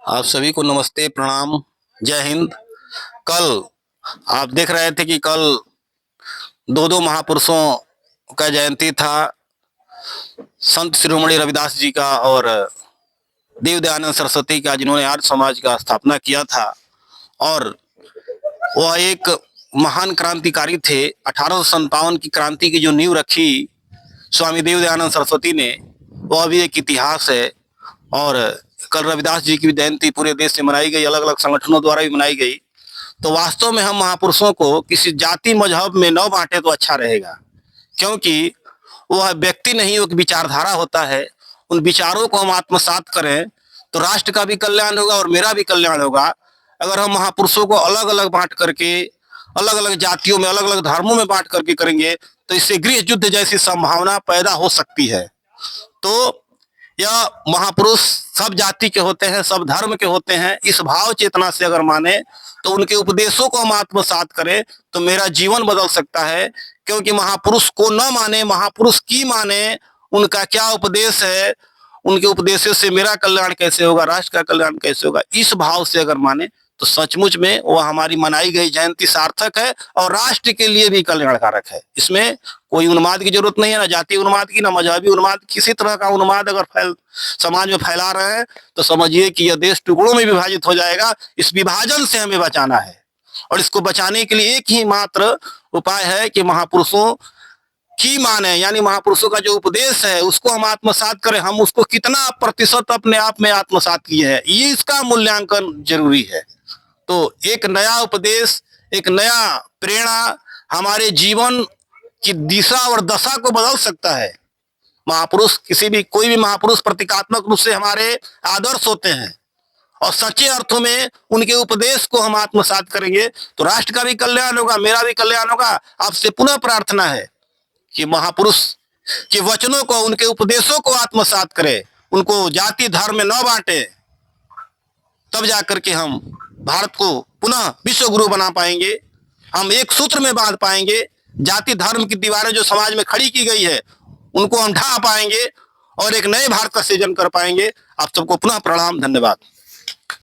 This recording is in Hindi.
आप सभी को नमस्ते, प्रणाम, जय हिंद। कल आप देख रहे थे कि कल दो महापुरुषों का जयंती था, संत शिरोमणि रविदास जी का और देव दयानंद सरस्वती का, जिन्होंने आर्य समाज का स्थापना किया था। और वह एक महान क्रांतिकारी थे। 1857 की क्रांति की जो नींव रखी स्वामी देव दयानंद सरस्वती ने, वह भी एक इतिहास है। और कल रविदास जी की जयंती पूरे देश में मनाई गई, अलग अलग संगठनों द्वारा भी मनाई गई। तो वास्तव में हम महापुरुषों को किसी जाति मजहब में न बांटे तो अच्छा रहेगा, क्योंकि वह व्यक्ति नहीं, वो विचारधारा होता है। उन विचारों को हम आत्मसात करें तो राष्ट्र का भी कल्याण होगा और मेरा भी कल्याण होगा। अगर हम महापुरुषों को अलग अलग बांट करके, अलग अलग जातियों में, अलग अलग धर्मों में बांट करके करेंगे तो इससे गृह युद्ध जैसी संभावना पैदा हो सकती है। तो यह महापुरुष सब जाति के होते हैं, सब धर्म के होते हैं। इस भाव चेतना से अगर माने तो उनके उपदेशों को हम आत्मसात करें तो मेरा जीवन बदल सकता है। क्योंकि महापुरुष को न माने, महापुरुष की माने, उनका क्या उपदेश है, उनके उपदेशों से मेरा कल्याण कैसे होगा, राष्ट्र का कल्याण कैसे होगा, इस भाव से अगर माने तो सचमुच में वह हमारी मनाई गई जयंती सार्थक है और राष्ट्र के लिए भी कल्याणकारक है। इसमें कोई उन्माद की जरूरत नहीं है, ना जाति उन्माद की, ना मजहबी उन्माद। किसी तरह का उन्माद अगर समाज में फैला रहे हैं तो समझिए कि यह देश टुकड़ों में विभाजित हो जाएगा। इस विभाजन से हमें बचाना है और इसको बचाने के लिए एक ही मात्र उपाय है कि महापुरुषों की माने, यानी महापुरुषों का जो उपदेश है उसको हम आत्मसात करें। हम उसको कितना प्रतिशत अपने आप में आत्मसात किए हैं, ये इसका मूल्यांकन जरूरी है। तो एक नया उपदेश, एक नया प्रेरणा हमारे जीवन की दिशा और दशा को बदल सकता है। महापुरुष कोई भी महापुरुष प्रतीकात्मक रूप से हमारे आदर्श होते हैं और सच्चे अर्थों में उनके उपदेश को हम आत्मसात करेंगे तो राष्ट्र का भी कल्याण होगा, मेरा भी कल्याण होगा। आपसे पुनः प्रार्थना है कि महापुरुष के वचनों को, उनके उपदेशों को आत्मसात करें, उनको जाति धर्म में न बांटे, तब जाकर के हम भारत को पुनः विश्व गुरु बना पाएंगे। हम एक सूत्र में बांध पाएंगे। जाति धर्म की दीवारें जो समाज में खड़ी की गई है उनको हम ढा पाएंगे और एक नए भारत का सृजन कर पाएंगे। आप सबको पुनः प्रणाम, धन्यवाद।